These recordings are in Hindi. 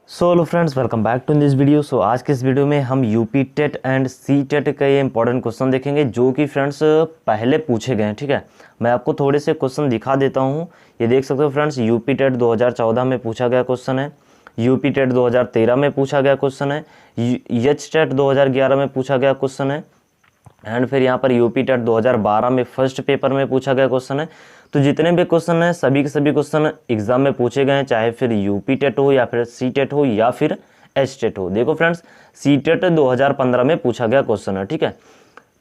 So hello friends, welcome back to this video. So आज के इस वीडियो में हम UP TET and CTET का ये इंपॉर्टेंट क्वेश्चन देखेंगे जो कि फ्रेंड्स पहले पूछे गए हैं। ठीक है, मैं आपको थोड़े से क्वेश्चन दिखा देता हूँ। ये देख सकते हो फ्रेंड्स, यूपी टेट 2014 में पूछा गया क्वेश्चन है, यूपी टेट 2013 में पूछा गया क्वेश्चन है, एच टेट 2011 में पूछा गया क्वेश्चन है, एंड फिर यहाँ पर यूपी टेट 2012 में फर्स्ट पेपर में पूछा गया क्वेश्चन है। तो जितने भी क्वेश्चन हैं सभी के सभी क्वेश्चन एग्जाम में पूछे गए हैं, चाहे फिर यूपी टेट हो या फिर सी टेट हो या फिर एच टेट हो। देखो फ्रेंड्स, सी टेट 2015 में पूछा गया क्वेश्चन है। ठीक है,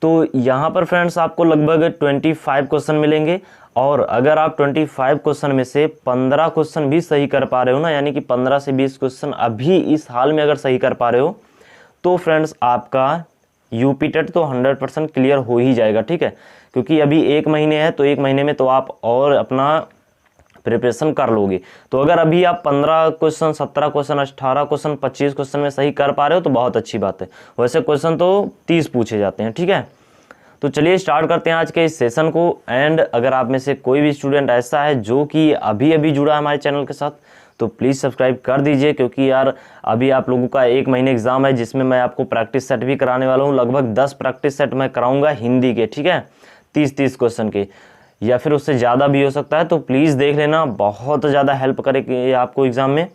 तो यहाँ पर फ्रेंड्स आपको लगभग 25 क्वेश्चन मिलेंगे, और अगर आप 25 क्वेश्चन में से 15 क्वेश्चन भी सही कर पा रहे हो ना, यानी कि 15 से 20 क्वेश्चन अभी इस हाल में अगर सही कर पा रहे हो, तो फ्रेंड्स आपका यूपी टेट तो 100% क्लियर हो ही जाएगा। ठीक है, क्योंकि अभी 1 महीने है, तो 1 महीने में तो आप और अपना प्रिपरेशन कर लोगे। तो अगर अभी आप 15 क्वेश्चन, 17 क्वेश्चन, 18 क्वेश्चन, 25 क्वेश्चन में सही कर पा रहे हो तो बहुत अच्छी बात है। वैसे क्वेश्चन तो 30 पूछे जाते हैं। ठीक है, तो चलिए स्टार्ट करते हैं आज के इस सेशन को। एंड अगर आप में से कोई भी स्टूडेंट ऐसा है जो कि अभी अभी जुड़ा है हमारे चैनल के साथ, तो प्लीज़ सब्सक्राइब कर दीजिए, क्योंकि यार अभी आप लोगों का 1 महीने एग्जाम है जिसमें मैं आपको प्रैक्टिस सेट भी कराने वाला हूँ। लगभग 10 प्रैक्टिस सेट मैं कराऊंगा हिंदी के। ठीक है, 30-30 क्वेश्चन के, या फिर उससे ज़्यादा भी हो सकता है। तो प्लीज़ देख लेना, बहुत ज़्यादा हेल्प करेगी आपको एग्जाम में।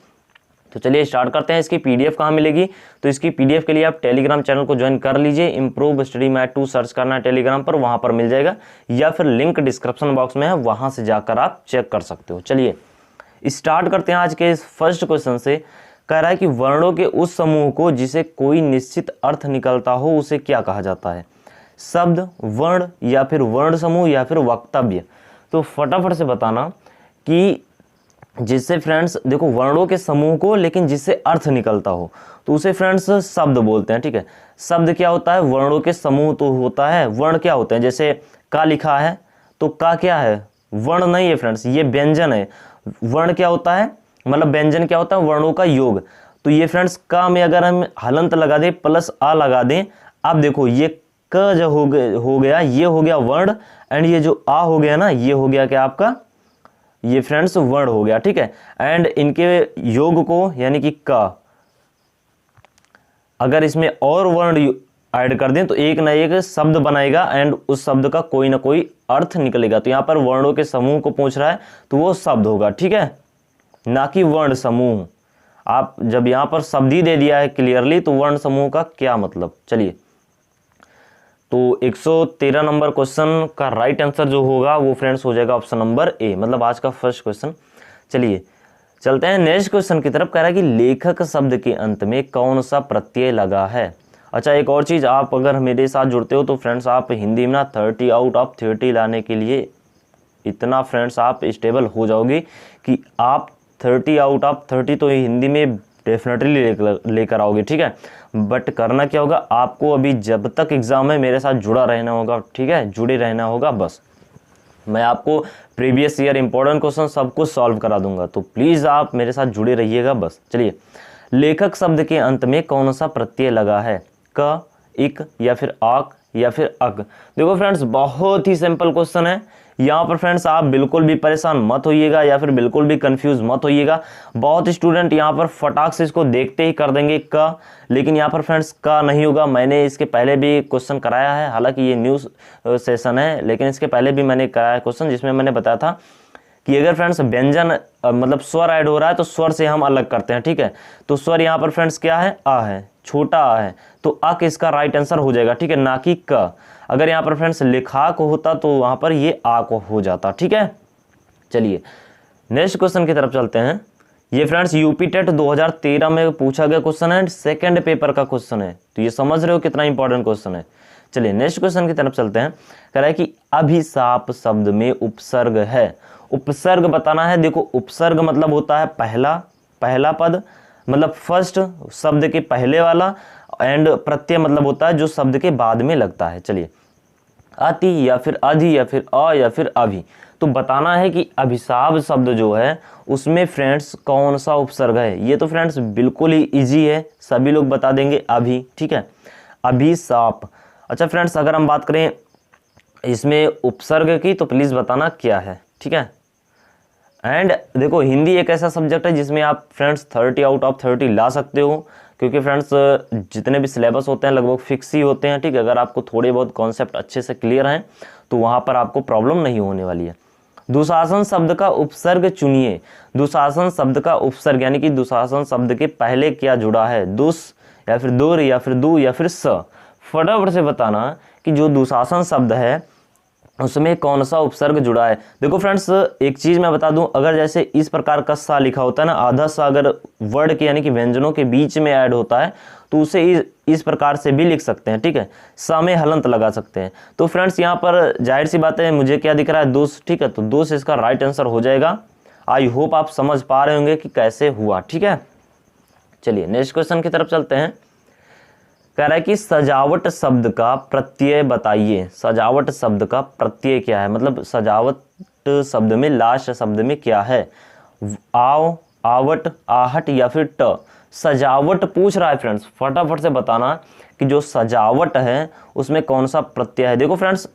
तो चलिए स्टार्ट करते हैं। इसकी पीडीएफ कहाँ मिलेगी? तो इसकी पीडीएफ के लिए आप टेलीग्राम चैनल को ज्वाइन कर लीजिए। इम्प्रूव स्टडी मैथ 2 सर्च करना है टेलीग्राम पर, वहाँ पर मिल जाएगा, या फिर लिंक डिस्क्रिप्शन बॉक्स में है, वहाँ से जाकर आप चेक कर सकते हो। चलिए स्टार्ट करते हैं आज के इस फर्स्ट क्वेश्चन से। कह रहा है कि वर्णों के उस समूह को जिसे कोई निश्चित अर्थ निकलता हो उसे क्या कहा जाता है? शब्द, वर्ण, या फिर वर्ण समूह, या फिर वक्तव्य। तो फटाफट से बताना कि जिससे फ्रेंड्स देखो वर्णों के समूह को लेकिन जिससे अर्थ निकलता हो तो उसे फ्रेंड्स शब्द बोलते हैं। ठीक है, शब्द क्या होता है? वर्णों के समूह तो होता है। वर्ण क्या होते हैं? जैसे का लिखा है तो का क्या है? वर्ण नहीं है फ्रेंड्स, ये व्यंजन है। वर्ण क्या होता है? मतलब व्यंजन क्या होता है? वर्णों का योग। तो ये फ्रेंड्स का में अगर हम हलंत लगा दें प्लस आ लगा दें, अब देखो ये क जो हो गया, ये हो गया वर्ण, एंड ये जो आ हो गया ना, ये हो गया क्या आपका? ये फ्रेंड्स वर्ण हो गया। ठीक है, एंड इनके योग को यानी कि का अगर इसमें और वर्ण ऐड कर दें तो एक ना एक शब्द बनाएगा, एंड उस शब्द का कोई ना कोई अर्थ निकलेगा। तो यहाँ पर वर्णों के समूह को पूछ रहा है तो वो शब्द होगा। ठीक है, ना कि वर्ण समूह। आप जब यहाँ पर शब्द ही दे दिया है क्लियरली, तो वर्ण समूह का क्या मतलब? चलिए, तो 113 नंबर क्वेश्चन का राइट आंसर जो होगा वो फ्रेंड्स हो जाएगा ऑप्शन नंबर ए, मतलब आज का फर्स्ट क्वेश्चन। चलिए चलते हैं नेक्स्ट क्वेश्चन की तरफ। कह रहा है कि लेखक शब्द के अंत में कौन सा प्रत्यय लगा है? अच्छा, एक और चीज़, आप अगर मेरे साथ जुड़ते हो तो फ्रेंड्स आप हिंदी में ना 30 आउट ऑफ 30 लाने के लिए इतना फ्रेंड्स आप स्टेबल हो जाओगे कि आप 30 आउट ऑफ 30 तो हिंदी में डेफिनेटली लेकर आओगे। ठीक है, बट करना क्या होगा आपको? अभी जब तक एग्जाम है मेरे साथ जुड़ा रहना होगा। ठीक है, जुड़े रहना होगा बस। मैं आपको प्रीवियस ईयर इंपॉर्टेंट क्वेश्चन सब कुछ सॉल्व करा दूंगा, तो प्लीज़ आप मेरे साथ जुड़े रहिएगा बस। चलिए, लेखक शब्द के अंत में कौन सा प्रत्यय लगा है? क, इक, या फिर आक, या फिर अक? देखो फ्रेंड्स, बहुत ही सिंपल क्वेश्चन है। यहाँ पर फ्रेंड्स आप बिल्कुल भी परेशान मत होइएगा, या फिर बिल्कुल भी कंफ्यूज मत होइएगा। बहुत स्टूडेंट यहाँ पर फटाक से इसको देखते ही कर देंगे का, लेकिन यहाँ पर फ्रेंड्स का नहीं होगा। मैंने इसके पहले भी क्वेश्चन कराया है, हालांकि ये न्यू सेशन है, लेकिन इसके पहले भी मैंने कराया क्वेश्चन जिसमें मैंने बताया था कि अगर फ्रेंड्स व्यंजन मतलब स्वर ऐड हो रहा है तो स्वर से हम अलग करते हैं। ठीक है, तो स्वर यहाँ पर फ्रेंड्स क्या है? आ है, छोटा आ है, तो अक इसका राइट आंसर हो जाएगा। ठीक है, ना कि क। अगर यहाँ पर फ्रेंड्स लिखा को होता तो वहां पर ये आ को हो जाता। ठीक है, चलिए नेक्स्ट क्वेश्चन की तरफ चलते हैं। ये फ्रेंड्स यूपी टेट 2013 में पूछा गया क्वेश्चन है, सेकंड पेपर का क्वेश्चन है, तो ये समझ रहे हो कितना इंपॉर्टेंट क्वेश्चन है। चलिए नेक्स्ट क्वेश्चन की तरफ चलते हैं। कह रहा है कि अभिशाप शब्द में उपसर्ग है। उपसर्ग बताना है। देखो उपसर्ग मतलब होता है पहला पद, मतलब फर्स्ट शब्द के पहले वाला, एंड प्रत्यय मतलब होता है जो शब्द के बाद में लगता है। चलिए, अति, या फिर अधि, या फिर अ, या फिर अभि। तो बताना है कि अभिशाप शब्द जो है उसमें फ्रेंड्स कौन सा उपसर्ग है। ये तो फ्रेंड्स बिल्कुल ही इजी है, सभी लोग बता देंगे अभि। ठीक है, अभिशाप। अच्छा फ्रेंड्स, अगर हम बात करें इसमें उपसर्ग की तो प्लीज़ बताना क्या है। ठीक है, एंड देखो हिंदी एक ऐसा सब्जेक्ट है जिसमें आप फ्रेंड्स 30 आउट ऑफ 30 ला सकते हो, क्योंकि फ्रेंड्स जितने भी सिलेबस होते हैं लगभग फिक्स ही होते हैं, ठीक है। अगर आपको थोड़े बहुत कॉन्सेप्ट अच्छे से क्लियर हैं तो वहाँ पर आपको प्रॉब्लम नहीं होने वाली है। दुशासन शब्द का उपसर्ग चुनिए। दुशासन शब्द का उपसर्ग यानी कि दुशासन शब्द के पहले क्या जुड़ा है, दुस या फिर दुर या फिर दु या फिर स। फटाफट से बताना कि जो दुशासन शब्द है उसमें कौन सा उपसर्ग जुड़ा है। देखो फ्रेंड्स एक चीज मैं बता दूं, अगर जैसे इस प्रकार का सा लिखा होता है ना, आधा सा अगर वर्ड के यानी कि व्यंजनों के बीच में ऐड होता है तो उसे इस प्रकार से भी लिख सकते हैं, ठीक है। सा में हलंत लगा सकते हैं। तो फ्रेंड्स यहाँ पर जाहिर सी बात है, मुझे क्या दिख रहा है, दोष, ठीक है। तो दोष इसका राइट आंसर हो जाएगा। आई होप आप समझ पा रहे होंगे कि कैसे हुआ, ठीक है। चलिए नेक्स्ट क्वेश्चन की तरफ चलते हैं। कह रहा है कि सजावट शब्द का प्रत्यय बताइए। सजावट शब्द का प्रत्यय क्या है, मतलब सजावट शब्द में लास्ट शब्द में क्या है, आव, आवट, आहट या फिर ट। सजावट पूछ रहा है फ्रेंड्स, फटाफट से बताना कि जो सजावट है उसमें कौन सा प्रत्यय है। देखो फ्रेंड्स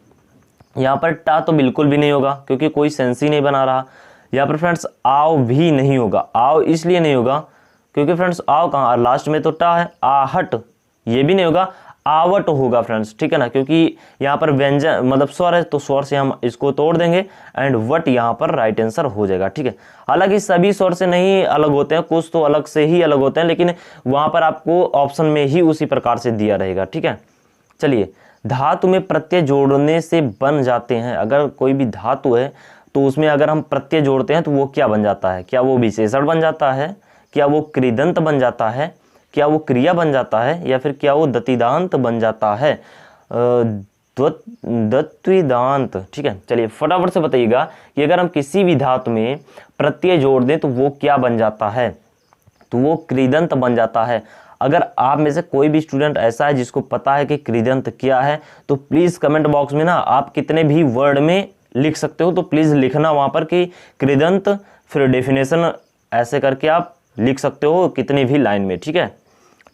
यहाँ पर टा तो बिल्कुल भी नहीं होगा क्योंकि कोई सेंस ही नहीं बना रहा। यहाँ पर फ्रेंड्स आव भी नहीं होगा। आव इसलिए नहीं होगा क्योंकि फ्रेंड्स आव कहाँ, लास्ट में तो टा है। आहट ये भी नहीं होगा, आवट होगा फ्रेंड्स, ठीक है ना, क्योंकि यहाँ पर व्यंजन मतलब स्वर है तो स्वर से हम इसको तोड़ देंगे एंड वट यहाँ पर राइट आंसर हो जाएगा, ठीक है। हालांकि सभी स्वर से नहीं अलग होते हैं, कुछ तो अलग से ही अलग होते हैं, लेकिन वहाँ पर आपको ऑप्शन में ही उसी प्रकार से दिया रहेगा, ठीक है। चलिए धातु में प्रत्यय जोड़ने से बन जाते हैं। अगर कोई भी धातु है तो उसमें अगर हम प्रत्यय जोड़ते हैं तो वो क्या बन जाता है, क्या वो विशेषण बन जाता है, क्या वो कृदंत बन जाता है, क्या वो क्रिया बन जाता है, या फिर क्या वो दतिदांत बन जाता है, दत्विदांत, ठीक है। चलिए फटाफट से बताइएगा कि अगर हम किसी भी धातु में प्रत्यय जोड़ दें तो वो क्या बन जाता है, तो वो कृदंत बन जाता है। अगर आप में से कोई भी स्टूडेंट ऐसा है जिसको पता है कि कृदंत क्या है तो प्लीज कमेंट बॉक्स में ना आप कितने भी वर्ड में लिख सकते हो तो प्लीज लिखना वहां पर कि कृदंत, फिर डेफिनेशन ऐसे करके आप लिख सकते हो कितनी भी लाइन में, ठीक है।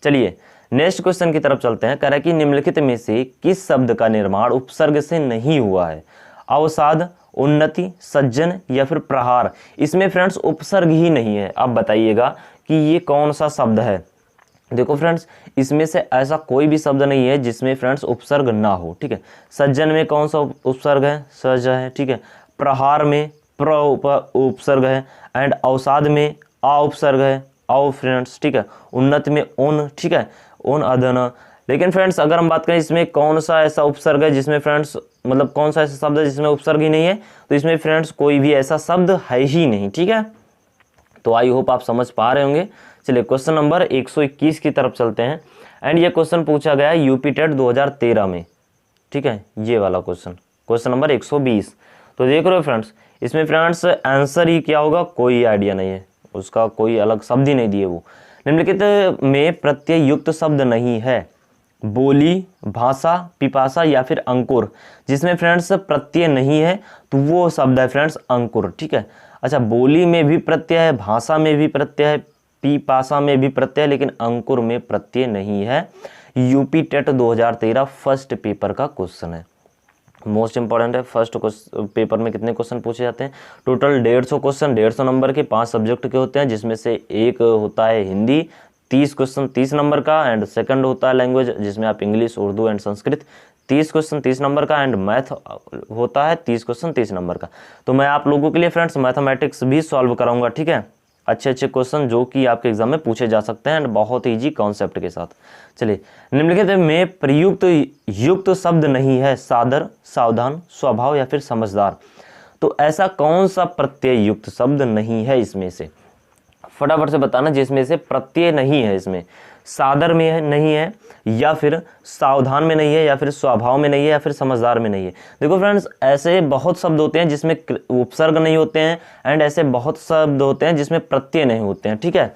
चलिए नेक्स्ट क्वेश्चन की तरफ चलते हैं। कह रहा है कि निम्नलिखित में से किस शब्द का निर्माण उपसर्ग से नहीं हुआ है, अवसाद, उन्नति, सज्जन या फिर प्रहार। इसमें फ्रेंड्स उपसर्ग ही नहीं है। आप बताइएगा कि ये कौन सा शब्द है। देखो फ्रेंड्स इसमें से ऐसा कोई भी शब्द नहीं है जिसमें फ्रेंड्स उपसर्ग ना हो, ठीक है। सज्जन में कौन सा उपसर्ग है, सज है, ठीक है। प्रहार में प्र उपसर्ग है एंड अवसाद में आ उपसर्ग है, आओ फ्रेंड्स, ठीक है। उन्नत में ओन, ठीक है, ओन अधन। लेकिन फ्रेंड्स अगर हम बात करें इसमें कौन सा ऐसा उपसर्ग है जिसमें फ्रेंड्स मतलब कौन सा ऐसा शब्द है जिसमें उपसर्ग ही नहीं है, तो इसमें फ्रेंड्स कोई भी ऐसा शब्द है ही नहीं, ठीक है। तो आई होप आप समझ पा रहे होंगे। चलिए क्वेश्चन नंबर 121 की तरफ चलते हैं एंड ये क्वेश्चन पूछा गया है यूपी टेट 2013 में, ठीक है। ये वाला क्वेश्चन, क्वेश्चन नंबर 120। तो देख रहे हो फ्रेंड्स इसमें फ्रेंड्स आंसर ही क्या होगा कोई आइडिया नहीं है, उसका कोई अलग शब्द ही नहीं दिए। वो निम्नलिखित में प्रत्यय युक्त शब्द नहीं है, बोली, भाषा, पिपासा या फिर अंकुर। जिसमें फ्रेंड्स प्रत्यय नहीं है तो वो शब्द है फ्रेंड्स अंकुर, ठीक है। अच्छा बोली में भी प्रत्यय है, भाषा में भी प्रत्यय है, पिपासा में भी प्रत्यय है, लेकिन अंकुर में प्रत्यय नहीं है। यूपी टेट 2013 फर्स्ट पेपर का क्वेश्चन है, मोस्ट इंपॉर्टेंट है। फर्स्ट पेपर में कितने क्वेश्चन पूछे जाते हैं, टोटल 150 क्वेश्चन, 150 नंबर के 5 सब्जेक्ट के होते हैं, जिसमें से एक होता है हिंदी 30 क्वेश्चन 30 नंबर का, एंड सेकंड होता है लैंग्वेज जिसमें आप English, Urdu and Sanskrit 30 question 30 number का, एंड मैथ होता है 30 क्वेश्चन 30 नंबर का। तो मैं आप लोगों के लिए फ्रेंड्स मैथमेटिक्स भी सॉल्व कराऊंगा, ठीक है। अच्छे अच्छे क्वेश्चन जो कि आपके एग्जाम में पूछे जा सकते हैं एंड बहुत ही इजी कॉन्सेप्ट के साथ। चलिए निम्नलिखित में प्रयुक्त युक्त शब्द नहीं है, सादर, सावधान, स्वभाव या फिर समझदार। तो ऐसा कौन सा प्रत्यय युक्त शब्द नहीं है इसमें से, फटाफट से बताना जिसमें से प्रत्यय नहीं है। इसमें सादर में है, नहीं है, या फिर सावधान में नहीं है, या फिर स्वभाव में नहीं है, या फिर समझदार में नहीं है। देखो फ्रेंड्स ऐसे बहुत शब्द होते हैं जिसमें उपसर्ग नहीं होते हैं एंड ऐसे बहुत शब्द होते हैं जिसमें प्रत्यय नहीं होते हैं, ठीक है।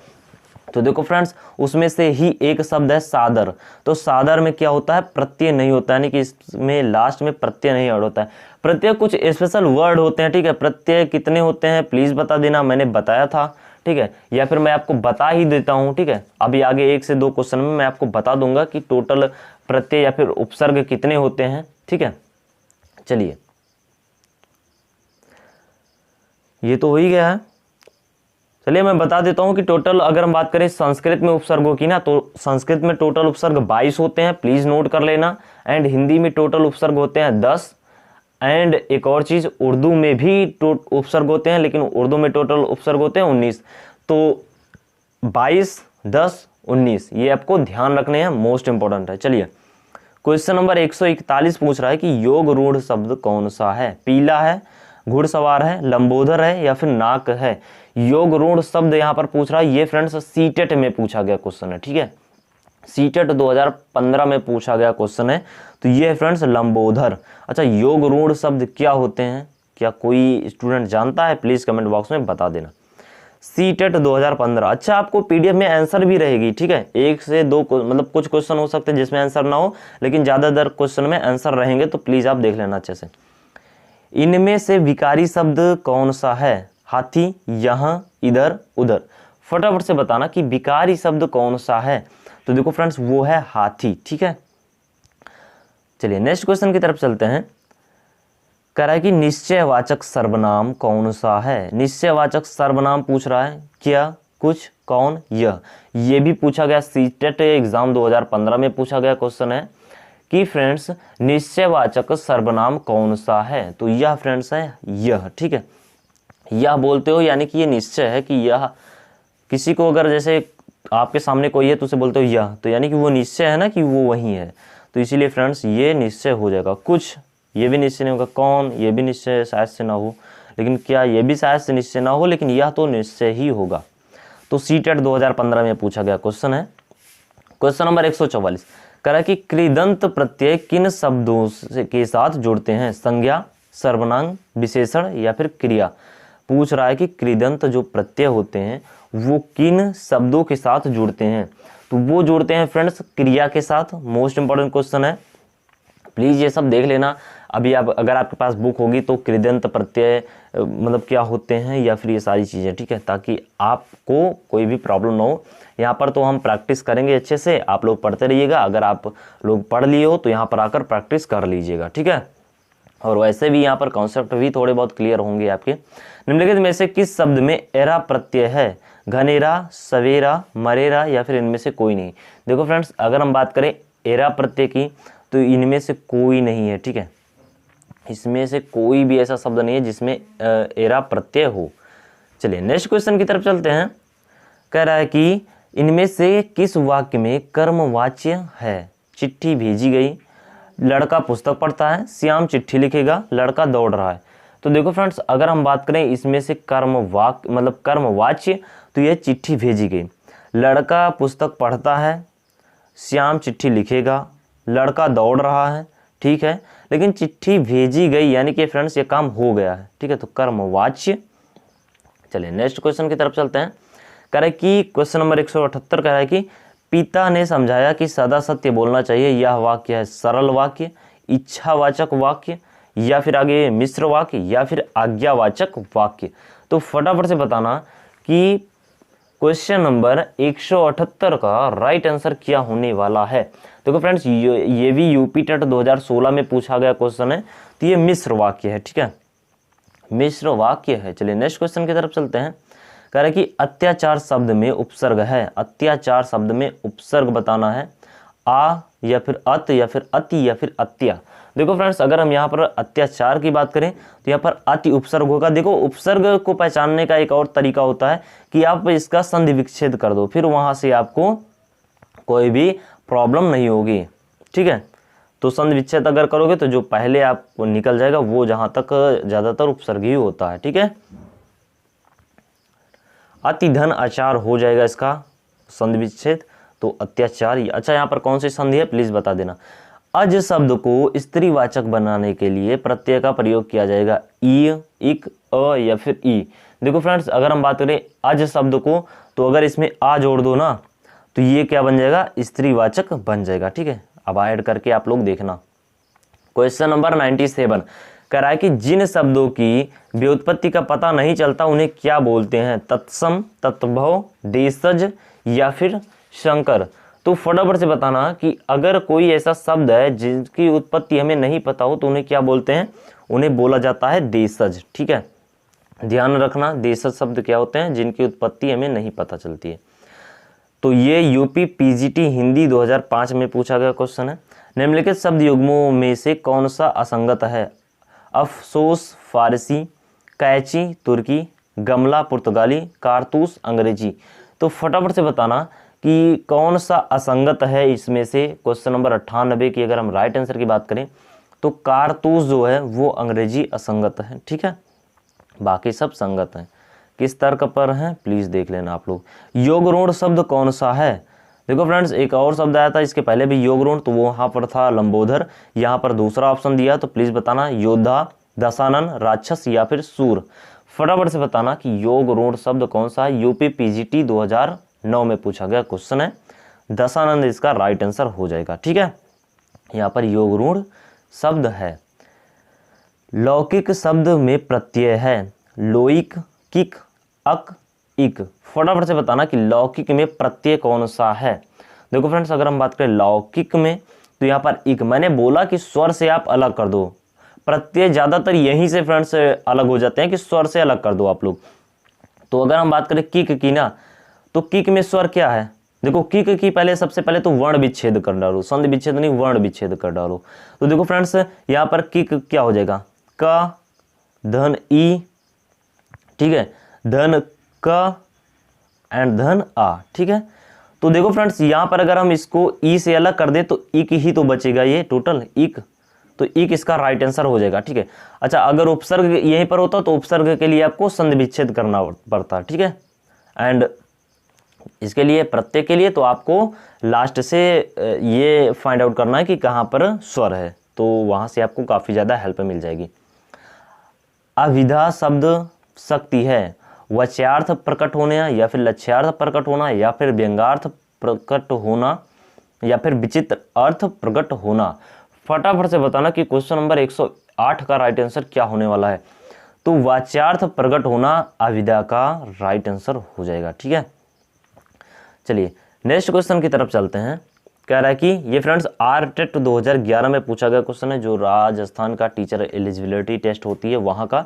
तो देखो फ्रेंड्स उसमें से ही एक शब्द है सादर। तो सादर में क्या होता है, प्रत्यय नहीं होता, यानी कि इसमें लास्ट में प्रत्यय नहीं ऐड होता है। प्रत्यय कुछ स्पेशल वर्ड होते हैं, ठीक है। प्रत्यय कितने होते हैं प्लीज बता देना, मैंने बताया था, ठीक है, या फिर मैं आपको बता ही देता हूं, ठीक है। अभी आगे 1 से 2 क्वेश्चन में मैं आपको बता दूंगा कि टोटल प्रत्यय या फिर उपसर्ग कितने होते हैं, ठीक है। चलिए ये तो हो ही गया है। चलिए मैं बता देता हूँ कि टोटल अगर हम बात करें संस्कृत में उपसर्गों की ना, तो संस्कृत में टोटल उपसर्ग 22 होते हैं, प्लीज नोट कर लेना। एंड हिंदी में टोटल उपसर्ग होते हैं 10। एंड एक और चीज, उर्दू में भी उपसर्ग होते हैं, लेकिन उर्दू में टोटल उपसर्ग होते हैं 19। तो 22, 10, 19 ये आपको ध्यान रखने हैं, मोस्ट इंपॉर्टेंट है। चलिए क्वेश्चन नंबर 141 पूछ रहा है कि योग रूढ़ शब्द कौन सा है? पीला है, घुड़सवार है, लंबोदर है या फिर नाक है? योग रूढ़ शब्द यहाँ पर पूछ रहा है। ये फ्रेंड्स सीटेट में पूछा गया क्वेश्चन है, ठीक है, सीटेट 2015 में पूछा गया क्वेश्चन है। तो ये है फ्रेंड्स लंबोदर। अच्छा, योग रूढ़ शब्द क्या होते हैं? क्या कोई स्टूडेंट जानता है? प्लीज कमेंट बॉक्स में बता देना। सीटेट 2015। अच्छा, आपको पीडीएफ में आंसर भी रहेगी, ठीक है, 1 से 2 मतलब कुछ क्वेश्चन हो सकते हैं जिसमें आंसर ना हो, लेकिन ज्यादातर क्वेश्चन में आंसर रहेंगे, तो प्लीज आप देख लेना अच्छे से। इनमें से विकारी शब्द कौन सा है? हाथी, यहां, इधर, उधर। फटाफट से बताना कि विकारी शब्द कौन सा है। तो देखो फ्रेंड्स, वो है हाथी, ठीक है। चलिए नेक्स्ट क्वेश्चन की तरफ चलते हैं। कह रहा है कि निश्चयवाचक सर्वनाम कौन सा है? निश्चयवाचक सर्वनाम पूछ रहा है। क्या, कुछ, कौन, यह। ये भी पूछा गया, सीटेट एग्जाम 2015 में पूछा गया क्वेश्चन है कि फ्रेंड्स निश्चयवाचक सर्वनाम कौन सा है? तो यह फ्रेंड्स है यह, ठीक है। यह बोलते हो यानी कि ये निश्चय है कि यह, किसी को अगर जैसे आपके सामने कोई है तो उसे बोलते हो यह, तो यानी कि वो निश्चय है ना कि वो वही है, तो इसीलिए फ्रेंड्स ये निश्चय हो जाएगा। कुछ, ये भी निश्चय नहीं होगा। कौन, ये भी निश्चय शायद से ना हो, लेकिन क्या, ये भी शायद से निश्चय ना हो, लेकिन यह तो निश्चय ही होगा। तो सीटेट 2015 में पूछा गया क्वेश्चन है। क्वेश्चन नंबर 144 कह रहा है कि कृदंत प्रत्यय किन शब्दों के साथ जुड़ते हैं? संज्ञा, सर्वनाम, विशेषण या फिर क्रिया। पूछ रहा है कि कृदंत जो प्रत्यय होते हैं वो किन शब्दों के साथ जुड़ते हैं? तो वो जुड़ते हैं फ्रेंड्स क्रिया के साथ। मोस्ट इंपॉर्टेंट क्वेश्चन है, प्लीज ये सब देख लेना। अभी आप अगर आपके पास बुक होगी तो कृदंत प्रत्यय मतलब क्या होते हैं या फिर ये सारी चीज़ें, ठीक है, ताकि आपको कोई भी प्रॉब्लम ना हो। यहाँ पर तो हम प्रैक्टिस करेंगे अच्छे से, आप लोग पढ़ते रहिएगा। अगर आप लोग पढ़ लिए हो तो यहाँ पर आकर प्रैक्टिस कर लीजिएगा, ठीक है। और वैसे भी यहाँ पर कॉन्सेप्ट भी थोड़े बहुत क्लियर होंगे आपके। निम्नलिखित में से किस शब्द में एरा प्रत्यय है? घनेरा, सवेरा, मरेरा या फिर इनमें से कोई नहीं। देखो फ्रेंड्स, अगर हम बात करें एरा प्रत्यय की तो इनमें से कोई नहीं है, ठीक है, इसमें से कोई भी ऐसा शब्द नहीं है जिसमें एरा प्रत्यय हो। चलिए नेक्स्ट क्वेश्चन की तरफ चलते हैं। कह रहा है कि इनमें से किस वाक्य में कर्मवाच्य है? चिट्ठी भेजी गई, लड़का पुस्तक पढ़ता है, श्याम चिट्ठी लिखेगा, लड़का दौड़ रहा है। तो देखो फ्रेंड्स, अगर हम बात करें इसमें से कर्मवाक्य मतलब कर्मवाच्य, तो यह चिट्ठी भेजी गई, लड़का पुस्तक पढ़ता है, श्याम चिट्ठी लिखेगा, लड़का दौड़ रहा है, ठीक है, लेकिन चिट्ठी भेजी गई यानी कि फ्रेंड्स ये काम हो गया है, ठीक है, तो कर्मवाच्य। चलिए नेक्स्ट क्वेश्चन की तरफ चलते हैं। कह रहा है कि क्वेश्चन नंबर 178 कह रहा है कि पिता ने समझाया कि सदा सत्य बोलना चाहिए। यह वाक्य है सरल वाक्य, इच्छावाचक वाक्य या फिर आगे मिश्र वाक्य या फिर आज्ञावाचक वाक्य। तो फटाफट से बताना कि क्वेश्चन नंबर 178 का राइट आंसर क्या होने वाला है। देखो फ्रेंड्स, ये भी यूपी टेट 2016 में पूछा गया क्वेश्चन है, तो ये मिश्र वाक्य है, ठीक है, मिश्र वाक्य है। चलिए नेक्स्ट क्वेश्चन की तरफ चलते हैं। कह रहा है कि अत्याचार शब्द में उपसर्ग है। अत्याचार शब्द में उपसर्ग बताना है, आ या फिर अत या फिर अति या फिर अत्या। देखो फ्रेंड्स, अगर हम यहाँ पर अत्याचार की बात करें तो यहाँ पर अति उपसर्ग होगा। देखो उपसर्ग को पहचानने का एक और तरीका होता है कि आप इसका संधि विच्छेद कर दो, फिर वहां से आपको कोई भी प्रॉब्लम नहीं होगी, ठीक है। तो संधि विच्छेद अगर करोगे तो जो पहले आपको निकल जाएगा वो जहां तक ज्यादातर उपसर्ग ही होता है, ठीक है। अति धन आचार हो जाएगा इसका संधि विच्छेद, तो अत्याचार। अच्छा, यहाँ पर कौन सी संधि है प्लीज बता देना। अज शब्द को स्त्रीवाचक बनाने के लिए प्रत्यय का प्रयोग किया जाएगा, ई, इक, अ या फिर ई। देखो फ्रेंड्स, अगर हम बात करें अज शब्द को, तो अगर इसमें आ जोड़ दो ना तो ये क्या बन जाएगा? स्त्रीवाचक बन जाएगा, ठीक है। अब ऐड करके आप लोग देखना। क्वेश्चन नंबर 97 कह रहा है कि जिन शब्दों की व्युत्पत्ति का पता नहीं चलता उन्हें क्या बोलते हैं? तत्सम, तत्भव, देशज या फिर शंकर। तो फटाफट से बताना कि अगर कोई ऐसा शब्द है जिसकी उत्पत्ति हमें नहीं पता हो तो उन्हें क्या बोलते हैं? उन्हें बोला जाता है देशज, ठीक है। ध्यान रखना देशज शब्द क्या होते हैं जिनकी उत्पत्ति हमें नहीं पता चलती है। तो ये यूपी पीजीटी हिंदी 2005 में पूछा गया क्वेश्चन है। निम्नलिखित शब्द युग्मों में से कौन सा असंगत है? अफसोस फारसी, कैची तुर्की, गमला पुर्तगाली, कारतूस अंग्रेजी। तो फटाफट से बताना कि कौन सा असंगत है इसमें से। क्वेश्चन नंबर 98 की अगर हम राइट आंसर की बात करें तो कारतूस जो है वो अंग्रेजी असंगत है, ठीक है, बाकी सब संगत हैं। किस तर्क पर हैं प्लीज देख लेना आप लोग। योगरूढ़ शब्द कौन सा है? देखो फ्रेंड्स, एक और शब्द आया था इसके पहले भी योगरूढ़, तो वो वहां पर था लंबोदर। यहाँ पर दूसरा ऑप्शन दिया, तो प्लीज बताना योद्धा, दशानन, राक्षस या फिर सूर। फटाफट से बताना कि योगरूढ़ शब्द कौन सा है। यूपी पीजीटी 2009 में पूछा गया क्वेश्चन है। दशानंद इसका राइट आंसर हो जाएगा, ठीक है। यहाँ पर योगरूढ़ शब्द है। लौकिक शब्द में प्रत्यय है लोइक, किक, अक, इक। फटाफट से बताना कि लौकिक में प्रत्यय कौन सा है। देखो फ्रेंड्स, अगर हम बात करें लौकिक में तो यहाँ पर इक, मैंने बोला कि स्वर से आप अलग कर दो। प्रत्यय ज्यादातर यहीं से फ्रेंड्स अलग हो जाते हैं कि स्वर से अलग कर दो आप लोग। तो अगर हम बात करें किक की ना, तो किक में स्वर क्या है? देखो किक की पहले सबसे पहले तो वर्ण विच्छेद कर डालो, संधि विच्छेद नहीं, वर्ण विच्छेद कर डालो। तो देखो फ्रेंड्स, यहाँ पर किक क्या हो जाएगा? क धन ई, ठीक है, धन क एंड धन आ, ठीक है। तो देखो फ्रेंड्स, यहां पर अगर हम इसको ई से अलग कर दे तो इक ही तो बचेगा, ये टोटल इक, तो इक इसका राइट आंसर हो जाएगा, ठीक है। अच्छा, अगर उपसर्ग यहीं पर होता तो उपसर्ग के लिए आपको संधि विच्छेद करना पड़ता, ठीक है। एंड इसके लिए प्रत्यय के लिए तो आपको लास्ट से ये फाइंड आउट करना है कि कहां पर स्वर है, तो वहां से आपको काफी ज्यादा हेल्प मिल जाएगी। अविधा शब्द शक्ति है वाच्यार्थ प्रकट होना या फिर लक्ष्यार्थ प्रकट होना या फिर व्यंग्यार्थ प्रकट होना या फिर विचित्र अर्थ प्रकट होना। फटाफट से बताना कि क्वेश्चन नंबर 108 का राइट आंसर क्या होने वाला है। तो वाच्यार्थ प्रकट होना अविधा का राइट आंसर हो जाएगा, ठीक है। चलिए नेक्स्ट क्वेश्चन की तरफ चलते हैं। कह रहा है कि ये फ्रेंड्स आरटेट 2011 में पूछा गया क्वेश्चन है, जो राजस्थान का टीचर एलिजिबिलिटी टेस्ट होती है वहां का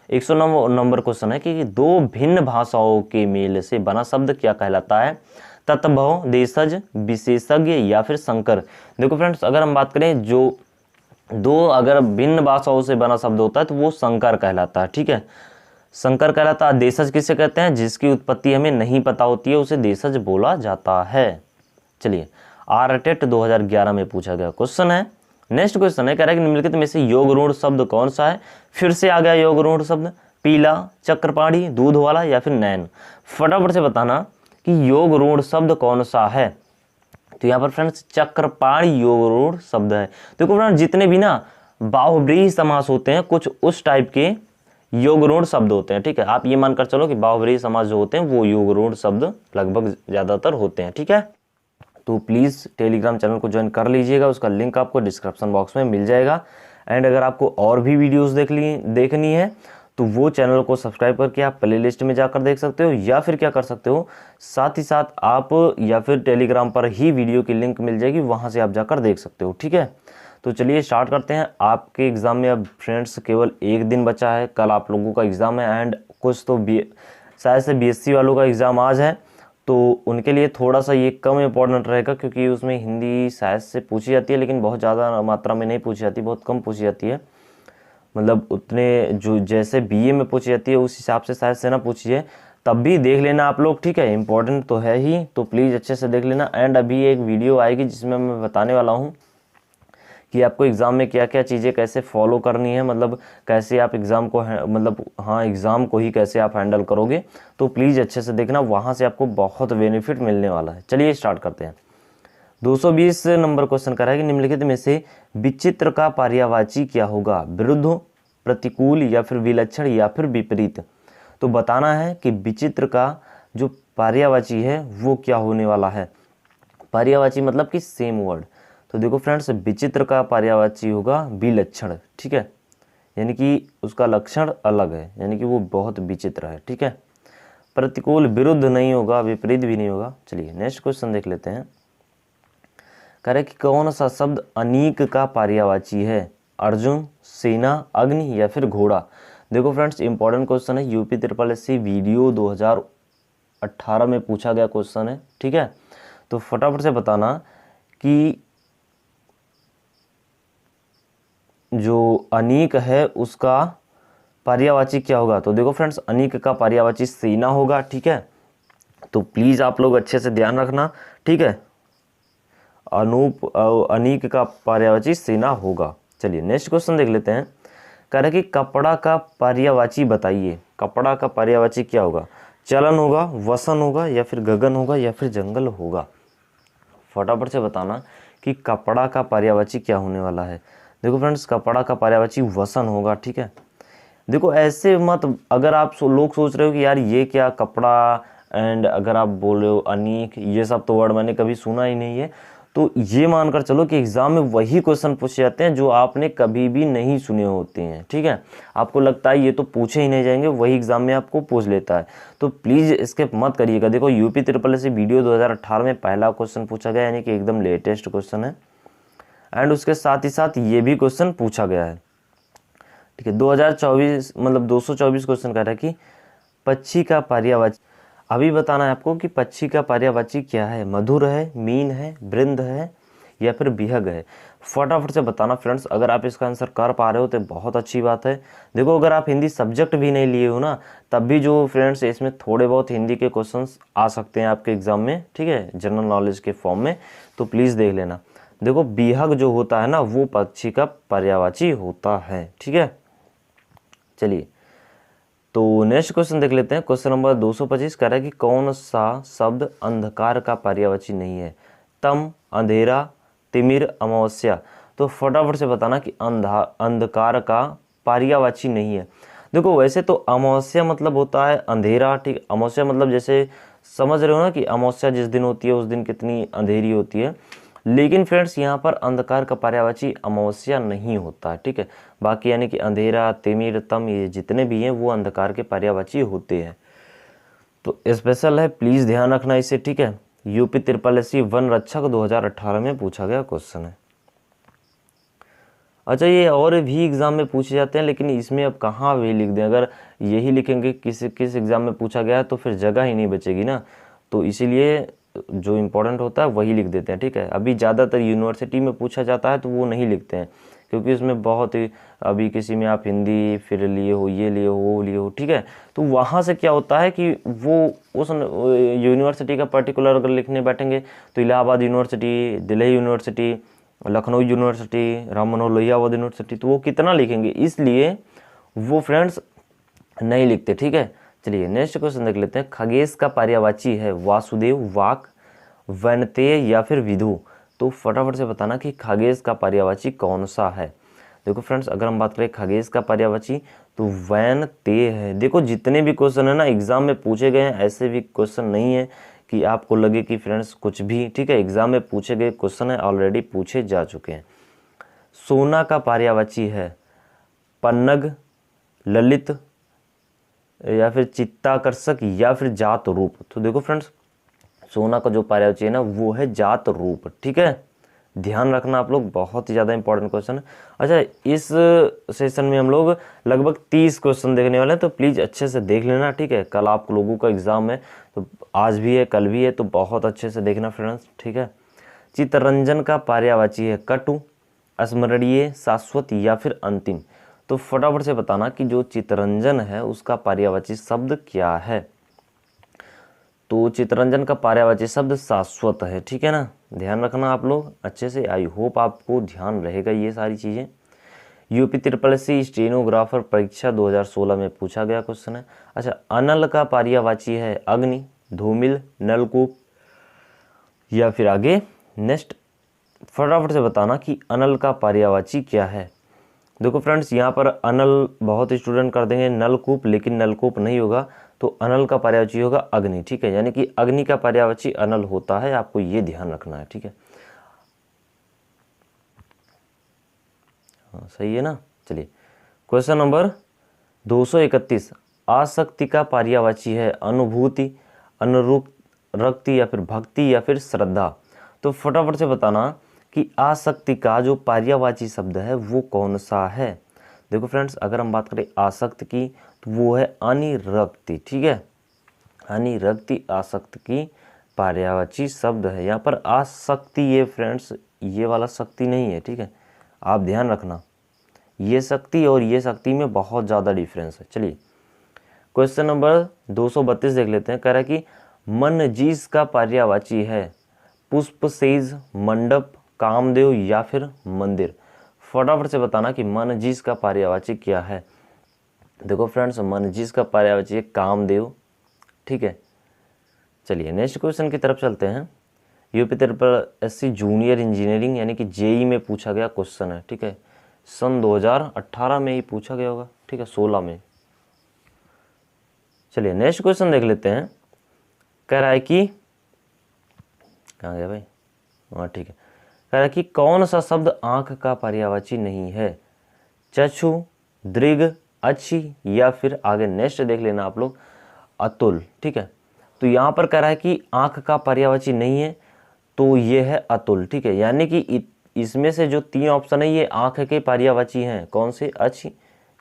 109 नंबर क्वेश्चन है कि दो भिन्न भाषाओं के मेल से बना शब्द क्या कहलाता है? तत्भव, देशज, विशेषज्ञ या फिर संकर। देखो फ्रेंड्स, अगर हम बात करें जो दो अगर भिन्न भाषाओं से बना शब्द होता है तो वो संकर कहलाता है, ठीक है, संकर कहलाता है। देशज किसे कहते हैं? जिसकी उत्पत्ति हमें नहीं पता होती है उसे देशज बोला जाता है। चलिए, आरटेट 2011 में पूछा गया क्वेश्चन है। नेक्स्ट क्वेश्चन है, कह रहा है कि निम्नलिखित में से योगरूढ़ शब्द कौन सा है? फिर से आ गया योगरूढ़ शब्द, पीला, चक्रपाणी, दूध वाला या फिर नैन। फटाफट से बताना कि योगरूढ़ शब्द कौन सा है। तो यहाँ पर फ्रेंड्स चक्रपाणी योगरूढ़ शब्द है। देखो फ्रेंड्स, जितने भी ना बाहुव्रीहि समास होते हैं कुछ उस टाइप के योगरूढ़ शब्द होते हैं, ठीक है। आप ये मानकर चलो कि बाहुव्रीहि समास जो होते हैं वो योगरूढ़ शब्द लगभग ज्यादातर होते हैं, ठीक है। तो प्लीज़ टेलीग्राम चैनल को ज्वाइन कर लीजिएगा, उसका लिंक आपको डिस्क्रिप्शन बॉक्स में मिल जाएगा। एंड अगर आपको और भी वीडियोस देखनी है तो वो चैनल को सब्सक्राइब करके आप प्लेलिस्ट में जाकर देख सकते हो, या फिर क्या कर सकते हो, साथ ही साथ आप या फिर टेलीग्राम पर ही वीडियो की लिंक मिल जाएगी, वहाँ से आप जाकर देख सकते हो, ठीक है। तो चलिए स्टार्ट करते हैं। आपके एग्ज़ाम में अब फ्रेंड्स केवल एक दिन बचा है, कल आप लोगों का एग्ज़ाम है। एंड कुछ तो शायद से बीएससी वालों का एग्ज़ाम आज है, तो उनके लिए थोड़ा सा ये कम इम्पोर्टेंट रहेगा, क्योंकि उसमें हिंदी शायद से पूछी जाती है, लेकिन बहुत ज़्यादा मात्रा में नहीं पूछी जाती, बहुत कम पूछी जाती है। मतलब उतने जो जैसे बीए में पूछी जाती है उस हिसाब से शायद से ना पूछी है, तब भी देख लेना आप लोग, ठीक है। इंपॉर्टेंट तो है ही, तो प्लीज़ अच्छे से देख लेना। एंड अभी एक वीडियो आएगी जिसमें मैं बताने वाला हूँ कि आपको एग्ज़ाम में क्या क्या चीज़ें कैसे फॉलो करनी है, मतलब कैसे आप एग्ज़ाम को एग्ज़ाम को ही कैसे आप हैंडल करोगे। तो प्लीज़ अच्छे से देखना, वहाँ से आपको बहुत बेनिफिट मिलने वाला है। चलिए स्टार्ट करते हैं। 220 नंबर क्वेश्चन कर रहा है कि निम्नलिखित में से विचित्र का पर्यायवाची क्या होगा? विरुद्ध, प्रतिकूल या फिर विलक्षण या फिर विपरीत। तो बताना है कि विचित्र का जो पर्यायवाची है वो क्या होने वाला है। पर्यायवाची मतलब कि सेम वर्ड। तो देखो फ्रेंड्स, विचित्र का पर्यायवाची होगा विलक्षण, ठीक है, यानी कि उसका लक्षण अलग है, यानी कि वो बहुत विचित्र है, ठीक है। प्रतिकूल विरुद्ध नहीं होगा, विपरीत भी नहीं होगा। चलिए नेक्स्ट क्वेश्चन देख लेते हैं। कह रहे कि कौन सा शब्द अनीक का पर्यायवाची है? अर्जुन, सेना, अग्नि या फिर घोड़ा। देखो फ्रेंड्स, इंपॉर्टेंट क्वेश्चन है, यूपी ट्रिपल एससी वीडियो 2018 में पूछा गया क्वेश्चन है, ठीक है। तो फटाफट से बताना कि जो अनीक है उसका पर्यायवाची क्या होगा। तो देखो फ्रेंड्स, अनीक का पर्यायवाची सेना होगा, ठीक है। तो प्लीज़ आप लोग अच्छे से ध्यान रखना, ठीक है। अनीक का पर्यायवाची सेना होगा। चलिए नेक्स्ट क्वेश्चन देख लेते हैं। कह रहे कि कपड़ा का पर्यायवाची बताइए। कपड़ा का पर्यायवाची क्या होगा? चलन होगा, वसन होगा, या फिर गगन होगा, या फिर जंगल होगा। फटाफट से बताना कि कपड़ा का पर्यायवाची क्या होने वाला है। देखो फ्रेंड्स, कपड़ा का पर्यायवाची वसन होगा, ठीक है। देखो ऐसे मत, अगर आप लोग सोच रहे हो कि यार ये क्या कपड़ा, एंड अगर आप बोल रहे हो अनीक, ये सब तो वर्ड मैंने कभी सुना ही नहीं है, तो ये मानकर चलो कि एग्जाम में वही क्वेश्चन पूछे जाते हैं जो आपने कभी भी नहीं सुने होते हैं, ठीक है। आपको लगता है ये तो पूछे ही नहीं जाएंगे, वही एग्जाम में आपको पूछ लेता है, तो प्लीज़ स्किप मत करिएगा। देखो यूपी ट्रिपल एससी वीडियो 2018 में पहला क्वेश्चन पूछा गया, यानी कि एकदम लेटेस्ट क्वेश्चन है, एंड उसके साथ ही साथ ये भी क्वेश्चन पूछा गया है, ठीक है। 2024 मतलब 224 क्वेश्चन कह रहा है कि पक्षी का पर्यायवाची, अभी बताना है आपको कि पक्षी का पर्यायवाची क्या है। मधुर है, मीन है, वृंद है, या फिर विहग है। फटाफट से बताना फ्रेंड्स, अगर आप इसका आंसर कर पा रहे हो तो बहुत अच्छी बात है। देखो अगर आप हिंदी सब्जेक्ट भी नहीं लिए हो ना, तब भी जो फ्रेंड्स इसमें थोड़े बहुत हिंदी के क्वेश्चंस आ सकते हैं आपके एग्जाम में, ठीक है, जनरल नॉलेज के फॉर्म में, तो प्लीज़ देख लेना। देखो विहग जो होता है ना, वो पक्षी का पर्यायवाची होता है, ठीक है। चलिए तो नेक्स्ट क्वेश्चन देख लेते हैं। क्वेश्चन नंबर 225 कह रहा है कि कौन सा शब्द अंधकार का पर्यायवाची नहीं है। तम, अंधेरा, तिमिर, अमावस्या। तो फटाफट से बताना कि अंधकार का पर्यायवाची नहीं है। देखो वैसे तो अमावस्या मतलब होता है अंधेरा, ठीक। अमावस्या मतलब जैसे समझ रहे हो ना कि अमावस्या जिस दिन होती है उस दिन कितनी अंधेरी होती है, लेकिन फ्रेंड्स यहाँ पर अंधकार का पर्यायवाची अमावस्या नहीं होता है, ठीक है। बाकी यानी कि अंधेरा, तिमिर, तम, ये जितने भी हैं वो अंधकार के पर्यायवाची होते हैं। तो स्पेशल है, प्लीज़ ध्यान रखना इसे, ठीक है। यूपी ट्रिपल एससी वन रक्षक 2018 में पूछा गया क्वेश्चन है। अच्छा, ये और भी एग्जाम में पूछे जाते हैं, लेकिन इसमें अब कहाँ भी लिख दें। अगर यही लिखेंगे किस एग्जाम में पूछा गया है तो फिर जगह ही नहीं बचेगी ना, तो इसीलिए जो इम्पोर्टेंट होता है वही लिख देते हैं, ठीक है। अभी ज़्यादातर यूनिवर्सिटी में पूछा जाता है तो वो नहीं लिखते हैं, क्योंकि उसमें बहुत ही, अभी किसी में आप हिंदी फिर लिए हो, ये लिए हो, वो लिए हो, ठीक है, तो वहाँ से क्या होता है कि वो उस यूनिवर्सिटी का पर्टिकुलर अगर लिखने बैठेंगे तो Allahabad university, Delhi university, Lucknow university, Ram Manohar Lohia university, तो वो कितना लिखेंगे, इसलिए वो फ्रेंड्स नहीं लिखते, ठीक है। चलिए नेक्स्ट क्वेश्चन देख लेते हैं। खगेश का पर्यायवाची है वासुदेव, वाक, वैनतेय, या फिर विधु। तो फटाफट से बताना कि खगेश का पर्यायवाची कौन सा है। देखो फ्रेंड्स, अगर हम बात करें खगेश का पर्यायवाची तो वैनतेय है। देखो जितने भी क्वेश्चन है ना एग्जाम में पूछे गए हैं, ऐसे भी क्वेश्चन नहीं है कि आपको लगे कि फ्रेंड्स कुछ भी, ठीक है, एग्जाम में पूछे गए क्वेश्चन है, ऑलरेडी पूछे जा चुके हैं। सोना का पर्यायवाची है पन्नग, ललित, या फिर चित्ताकर्षक, या फिर जात रूप। तो देखो फ्रेंड्स, सोना का जो पर्यायवाची है ना वो है जात रूप, ठीक है, ध्यान रखना आप लोग, बहुत ही ज़्यादा इंपॉर्टेंट क्वेश्चन है। अच्छा, इस सेशन में हम लोग लगभग 30 क्वेश्चन देखने वाले हैं, तो प्लीज़ अच्छे से देख लेना, ठीक है। कल आप लोगों का एग्जाम है, तो आज भी है, कल भी है, तो बहुत अच्छे से देखना फ्रेंड्स, ठीक है। चित्तरंजन का पर्यायवाची है कटु, स्मरणीय, शाश्वत, या फिर अंतिम। तो फटाफट से बताना कि जो चित्तरंजन है उसका पर्यायवाची शब्द क्या है। तो चित्तरंजन का पर्यायवाची शब्द शाश्वत है, ठीक है ना, ध्यान रखना आप लोग अच्छे से। आई होप आपको ध्यान रहेगा ये सारी चीज़ें। यूपी ट्रिपल एससी स्टेनोग्राफर परीक्षा 2016 में पूछा गया क्वेश्चन है। अच्छा, अनल का पर्यायवाची है अग्नि, धूमिल, नलकूप, या फिर आगे नेक्स्ट फटाफट से बताना कि अनल का पर्यायवाची क्या है। देखो फ्रेंड्स, यहाँ पर अनल बहुत स्टूडेंट कर देंगे नलकूप, लेकिन नलकूप नहीं होगा, तो अनल का पर्यायवाची होगा अग्नि, ठीक है, यानी कि अग्नि का पर्यायवाची अनल होता है, आपको ये ध्यान रखना है, ठीक है। हाँ सही है ना। चलिए क्वेश्चन नंबर 231, आसक्ति का पर्यायवाची है अनुभूति, अनुरक्ति, या फिर भक्ति, या फिर श्रद्धा। तो फटाफट से बताना कि आसक्ति का जो पर्यायवाची शब्द है वो कौन सा है। देखो फ्रेंड्स, अगर हम बात करें आसक्त की तो वो है अनिरक्ति, ठीक है। अनिरक्ति आसक्त की पर्यायवाची शब्द है। यहाँ पर आसक्ति, ये फ्रेंड्स ये वाला शक्ति नहीं है, ठीक है, आप ध्यान रखना, ये शक्ति और ये शक्ति में बहुत ज़्यादा डिफरेंस है। चलिए क्वेश्चन नंबर 232 देख लेते हैं। कह रहा है कि मनजीस का पर्यायवाची है पुष्प, सेज, मंडप, कामदेव या फिर मंदिर। फटाफट से बताना कि मनजीस का पर्यायवाची क्या है। देखो फ्रेंड्स, मनजीस का पर्यायवाची है कामदेव, ठीक है। चलिए नेक्स्ट क्वेश्चन की तरफ चलते हैं। यूपी TSS जूनियर इंजीनियरिंग यानी कि जेई में पूछा गया क्वेश्चन है, ठीक है। सन 2018 में ही पूछा गया होगा, ठीक है, 16 में। चलिए नेक्स्ट क्वेश्चन देख लेते हैं। कह रहा है कि कहाँ गया भाई, हाँ ठीक है। कह रहा है कि कौन सा शब्द आंख का पर्यायवाची नहीं है? चक्षु, दृग, अच्छी या फिर आगे नेक्स्ट देख लेना आप लोग, अतुल, ठीक है। तो यहाँ पर कह रहा है कि आंख का पर्यायवाची नहीं है, तो ये है अतुल, ठीक है। यानी कि इसमें से जो 3 ऑप्शन है ये आंख के पर्यायवाची हैं। कौन से? अच्छी,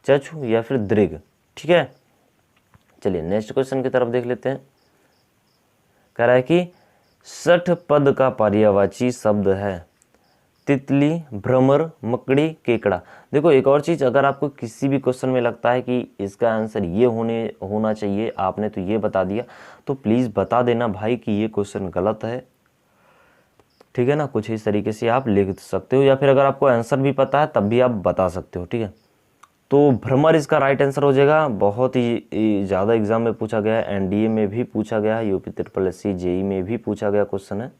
चक्षु या फिर दृग, ठीक है। चलिए नेक्स्ट क्वेश्चन की तरफ देख लेते हैं। कह रहा है कि 60 पद का पर्यायवाची शब्द है तितली, भ्रमर, मकड़ी, केकड़ा। देखो एक और चीज़, अगर आपको किसी भी क्वेश्चन में लगता है कि इसका आंसर ये होना चाहिए, आपने तो ये बता दिया, तो प्लीज़ बता देना भाई कि ये क्वेश्चन गलत है, ठीक है ना। कुछ इस तरीके से आप लिख सकते हो, या फिर अगर आपको आंसर भी पता है तब भी आप बता सकते हो, ठीक है। तो भ्रमर इसका राइट आंसर हो जाएगा। बहुत ही ज़्यादा एग्जाम में पूछा गया है, एनडीए में भी पूछा गया है, यूपी SSC जेई में भी पूछा गया क्वेश्चन है।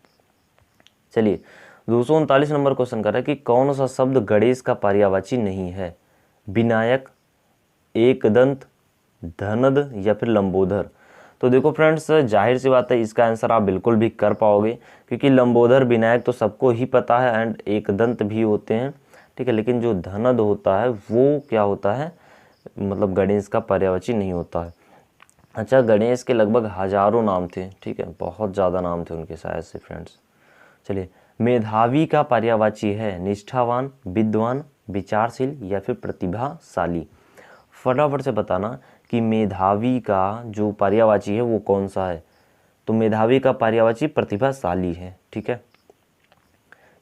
चलिए 239 नंबर क्वेश्चन कर रहा है कि कौन सा शब्द गणेश का पर्यायवाची नहीं है? विनायक, एकदंत, धनद या फिर लंबोदर। तो देखो फ्रेंड्स, जाहिर सी बात है इसका आंसर आप बिल्कुल भी कर पाओगे, क्योंकि लंबोदर, विनायक तो सबको ही पता है एंड एकदंत भी होते हैं, ठीक है। लेकिन जो धनद होता है वो क्या होता है, मतलब गणेश का पर्यायवाची नहीं होता है। अच्छा, गणेश के लगभग हजारों नाम थे, ठीक है, बहुत ज़्यादा नाम थे उनके शायद से फ्रेंड्स। चलिए, मेधावी का पर्यायवाची है निष्ठावान, विद्वान, विचारशील या फिर प्रतिभाशाली। फटाफट से बताना कि मेधावी का जो पर्यायवाची है वो कौन सा है। तो मेधावी का पर्यायवाची प्रतिभाशाली है, ठीक है।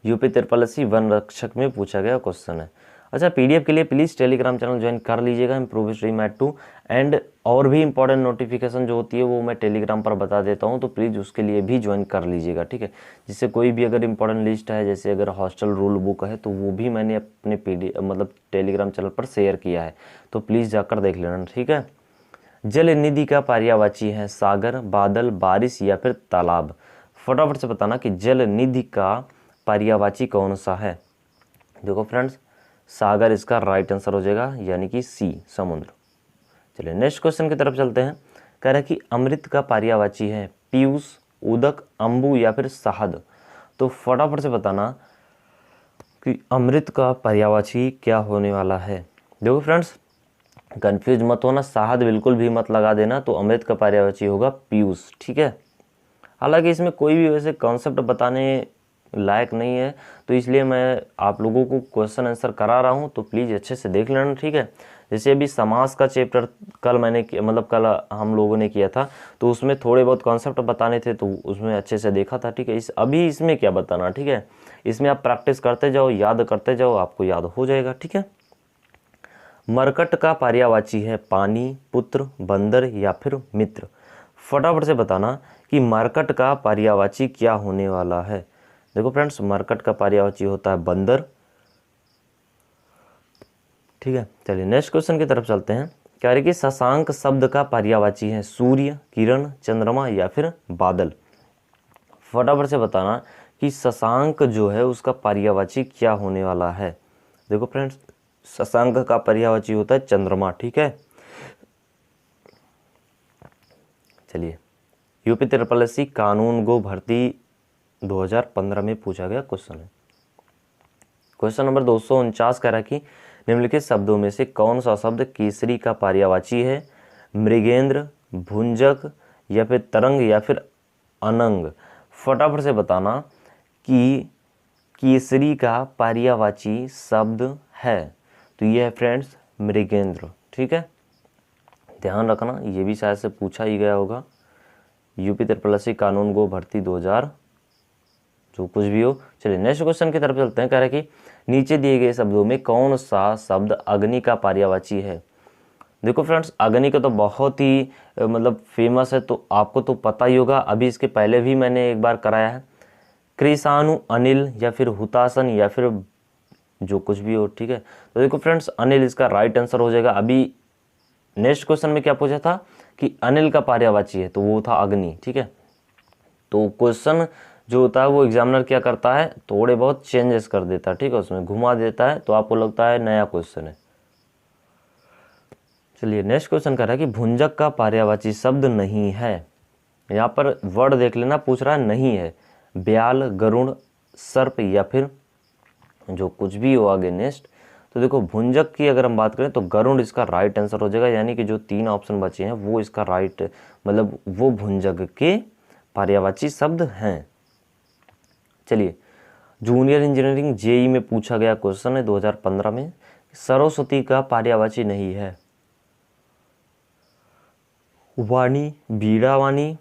यूपी SSC वन रक्षक में पूछा गया क्वेश्चन है। अच्छा, पीडीएफ के लिए प्लीज़ टेलीग्राम चैनल ज्वाइन कर लीजिएगा, इम्प्रूव हिस्ट्री मैथ 2, एंड और भी इंपॉर्टेंट नोटिफिकेशन जो होती है वो मैं टेलीग्राम पर बता देता हूँ, तो प्लीज़ उसके लिए भी ज्वाइन कर लीजिएगा, ठीक है। जिससे कोई भी अगर इंपॉर्टेंट लिस्ट है, जैसे अगर हॉस्टल रूल बुक है, तो वो भी मैंने अपने मतलब टेलीग्राम चैनल पर शेयर किया है, तो प्लीज़ जाकर देख लेना, ठीक है। जल निधि का पर्यायवाची है सागर, बादल, बारिश या फिर तालाब। फटाफट से बताना कि जल निधि का पर्यायवाची कौन सा है। देखो फ्रेंड्स, सागर इसका राइट आंसर हो जाएगा, यानी कि सी, समुद्र। चलिए नेक्स्ट क्वेश्चन की तरफ चलते हैं। कह रहा है कि अमृत का पर्यायवाची है पीयूष, उदक, अम्बु या फिर शहद। तो फटाफट से बताना कि अमृत का पर्यायवाची क्या होने वाला है। देखो फ्रेंड्स, कंफ्यूज मत होना, शहद बिल्कुल भी मत लगा देना। तो अमृत का पर्यायवाची होगा पीयूष, ठीक है। हालांकि इसमें कोई भी वैसे कॉन्सेप्ट बताने लायक नहीं है, तो इसलिए मैं आप लोगों को क्वेश्चन आंसर करा रहा हूँ, तो प्लीज़ अच्छे से देख लेना, ठीक है। जैसे अभी समास का चैप्टर कल कल हम लोगों ने किया था, तो उसमें थोड़े बहुत कॉन्सेप्ट बताने थे, तो उसमें अच्छे से देखा था, ठीक है। अभी इसमें क्या बताना, ठीक है। इसमें आप प्रैक्टिस करते जाओ, याद करते जाओ, आपको याद हो जाएगा, ठीक है। मरकट का पर्यायवाची है पानी, पुत्र, बंदर या फिर मित्र। फटाफट से बताना कि मरकट का पर्यायवाची क्या होने वाला है। देखो फ्रेंड्स, मरकट का पर्यायवाची होता है बंदर, ठीक है। चलिए नेक्स्ट क्वेश्चन की तरफ चलते हैं। कह रहे कि शशांक शब्द का पर्यायवाची है सूर्य, किरण, चंद्रमा या फिर बादल। फटाफट से बताना कि शशांक जो है उसका पर्यायवाची क्या होने वाला है। देखो फ्रेंड्स, शशांक का पर्यायवाची होता है चंद्रमा, ठीक है। चलिए, यूपी SSC कानून गो भर्ती 2015 में पूछा गया क्वेश्चन है। क्वेश्चन नंबर 249 कह रहा है कि निम्नलिखित शब्दों में से कौन सा शब्द केसरी का पर्यायवाची है? मृगेंद्र, भुंजक या फिर तरंग या फिर अनंग। फटाफट से बताना कि केसरी का पर्यायवाची शब्द है। तो ये है फ्रेंड्स मृगेंद्र, ठीक है, ध्यान रखना, ये भी शायद से पूछा ही गया होगा। यूपी त्रिपल कानून गो भर्ती 2000 जो कुछ भी हो। चलिए नेक्स्ट क्वेश्चन की तरफ चलते हैं। कह रहे हैं कि नीचे दिए गए शब्दों में कौन सा शब्द अग्नि का पर्यायवाची है। देखो फ्रेंड्स, अग्नि का तो बहुत ही मतलब फेमस है, तो आपको तो पता ही होगा, अभी इसके पहले भी मैंने एक बार कराया है। कृषाणु, अनिल या फिर हुतासन या फिर जो कुछ भी हो, ठीक है। तो देखो फ्रेंड्स, अनिल इसका राइट आंसर हो जाएगा। अभी नेक्स्ट क्वेश्चन में क्या पूछा था कि अनिल का पर्यायवाची है, तो वो था अग्नि, ठीक है। तो क्वेश्चन जो होता है वो एग्जामिनर क्या करता है, थोड़े बहुत चेंजेस कर देता है, ठीक है, उसमें घुमा देता है, तो आपको लगता है नया क्वेश्चन है। चलिए नेक्स्ट क्वेश्चन कर रहा है कि भुंजक का पर्यायवाची शब्द नहीं है। यहाँ पर वर्ड देख लेना, पूछ रहा है नहीं है। ब्याल, गरुड़, सर्प या फिर जो कुछ भी हो आगे नेक्स्ट। तो देखो भुंजक की अगर हम बात करें तो गरुड़ इसका राइट आंसर हो जाएगा, यानी कि जो 3 ऑप्शन बचे हैं वो इसका राइट मतलब वो भुंजक के पर्यायवाची शब्द हैं। चलिए जूनियर इंजीनियरिंग जेई में पूछा गया क्वेश्चन है 2015 में, सरस्वती का पर्यायवाची नहीं है। वाणी, बीड़ा वाणी,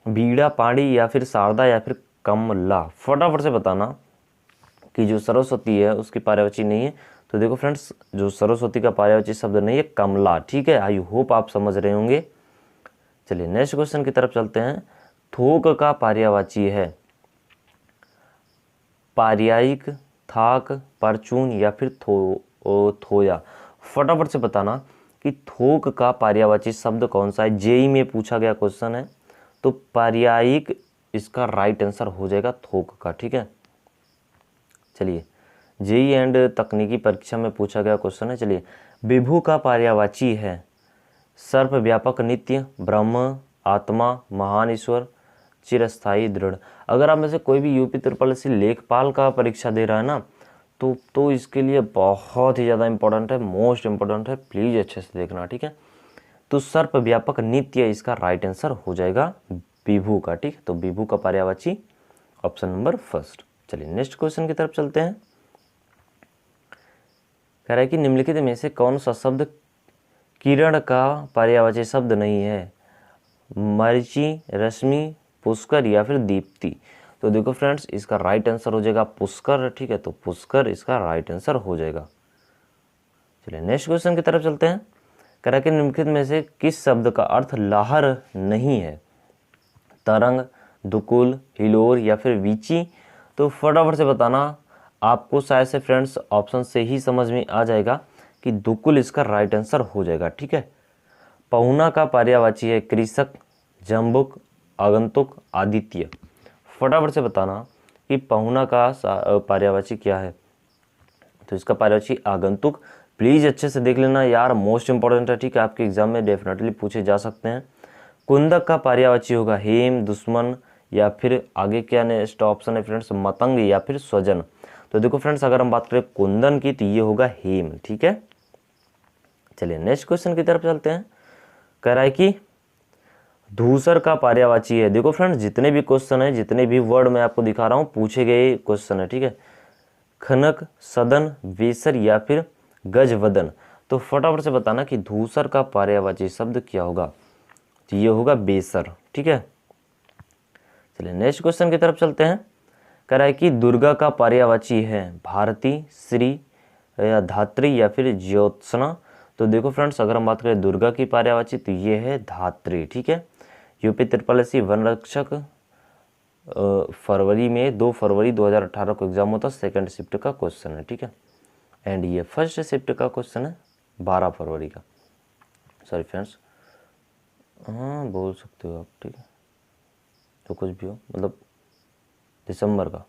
बीड़ा पाणी या फिर शारदा या फिर कमला। फटाफट से बताना कि जो सरस्वती है उसकी पर्यायवाची नहीं है। तो देखो फ्रेंड्स, जो सरस्वती का पर्यायवाची शब्द नहीं है कमला, ठीक है। आई होप आप समझ रहे होंगे। चलिए नेक्स्ट क्वेश्चन की तरफ चलते हैं। थोक का पर्यायवाची है पार्यायिक, थाक, परचून या फिर थोया। फटाफट से बताना कि थोक का पर्यायवाची शब्द कौन सा है। जेई में पूछा गया क्वेश्चन है, तो पार्यायिक इसका राइट आंसर हो जाएगा थोक का, ठीक है। चलिए जेई एंड तकनीकी परीक्षा में पूछा गया क्वेश्चन है। चलिए विभु का पर्यायवाची है सर्व व्यापक, नित्य, ब्रह्म, आत्मा, महान ईश्वर, चिरस्थायी, दृढ़। अगर आप में से कोई भी यूपी त्रिपल एससी लेखपाल का परीक्षा दे रहा है ना, तो इसके लिए बहुत ही ज़्यादा इंपॉर्टेंट है, मोस्ट इंपॉर्टेंट है, प्लीज़ अच्छे से देखना, ठीक है। तो सर्व व्यापक, नित्य इसका राइट आंसर हो जाएगा विभु का, ठीक है। तो विभु का पर्यायवाची ऑप्शन नंबर फर्स्ट। चलिए नेक्स्ट क्वेश्चन की तरफ चलते हैं। कह रहा है कि निम्नलिखित में से कौन सा शब्द किरण का पर्यायवाची शब्द नहीं है। मरीचि, रश्मि, पुष्कर या फिर दीप्ति। तो देखो फ्रेंड्स, इसका राइट आंसर हो जाएगा पुष्कर, ठीक है। तो पुष्कर इसका राइट आंसर हो जाएगा। चलिए नेक्स्ट क्वेश्चन की तरफ चलते हैं। कह रहा है कि निम्नलिखित में से किस शब्द का अर्थ लहर नहीं है। तरंग, दुकुल, हिलोर या फिर वीची। तो फटाफट से बताना, आपको शायद से फ्रेंड्स ऑप्शन से ही समझ में आ जाएगा कि दुकुल इसका राइट आंसर हो जाएगा, ठीक है। पहुना का पर्यायवाची है कृषक, जम्बुक, आगंतुक, आदित्य। फटाफट से बताना कि पहुना का पर्यायवाची क्या है। तो इसका पर्यायवाची आगंतुक। प्लीज़ अच्छे से देख लेना यार, मोस्ट इंपॉर्टेंट है, ठीक है, आपके एग्जाम में डेफिनेटली पूछे जा सकते हैं। कुंदक का पर्यायवाची होगा हेम, दुश्मन या फिर आगे क्या नेक्स्ट ऑप्शन है फ्रेंड्स, मतंग या फिर स्वजन। तो देखो फ्रेंड्स, अगर हम बात करें कुंदन की तो ये होगा हेम, ठीक है। चलिए नेक्स्ट क्वेश्चन की तरफ चलते हैं। कह रहा है कि धूसर का पर्यायवाची है। देखो फ्रेंड्स, जितने भी क्वेश्चन है, जितने भी वर्ड मैं आपको दिखा रहा हूँ पूछे गए क्वेश्चन है, ठीक है। खनक, सदन, वेसर या फिर गजवदन। तो फटाफट से बताना कि धूसर का पर्यायवाची शब्द क्या होगा। तो ये होगा बेसर, ठीक है। चलिए नेक्स्ट क्वेश्चन की तरफ चलते हैं। कह रहा है कि दुर्गा का पर्यायवाची है भारती, श्री या धात्री या फिर ज्योत्सना। तो देखो फ्रेंड्स, अगर हम बात करें दुर्गा की पर्यायवाची तो ये है धात्री, ठीक है। यूपी त्रिपल एससी वन रक्षक फरवरी में 2 फरवरी 2018 को एग्जाम होता, सेकंड शिफ्ट का क्वेश्चन है, ठीक है। एंड ये फर्स्ट शिफ्ट का क्वेश्चन है 12 फरवरी का, सॉरी फ्रेंड्स, हाँ बोल सकते हो आप, ठीक है, तो कुछ भी हो, मतलब दिसंबर का।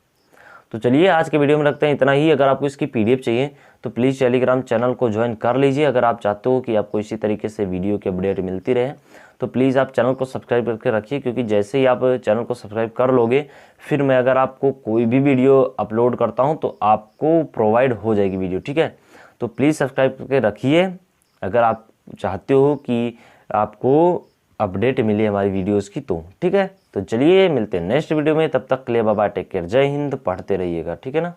तो चलिए आज के वीडियो में रखते हैं इतना ही। अगर आपको इसकी पीडीएफ चाहिए तो प्लीज़ टेलीग्राम चैनल को ज्वाइन कर लीजिए। अगर आप चाहते हो कि आपको इसी तरीके से वीडियो की अपडेट मिलती रहे तो प्लीज़ आप चैनल को सब्सक्राइब करके रखिए, क्योंकि जैसे ही आप चैनल को सब्सक्राइब कर लोगे फिर मैं अगर आपको कोई भी वीडियो अपलोड करता हूँ तो आपको प्रोवाइड हो जाएगी वीडियो, ठीक है। तो प्लीज़ सब्सक्राइब करके रखिए अगर आप चाहते हो कि आपको अपडेट मिले हमारी वीडियोज़ की, तो ठीक है। तो चलिए मिलते हैं नेक्स्ट वीडियो में, तब तक के लिए बाय बाय, टेक केयर, जय हिंद, पढ़ते रहिएगा, ठीक है ना।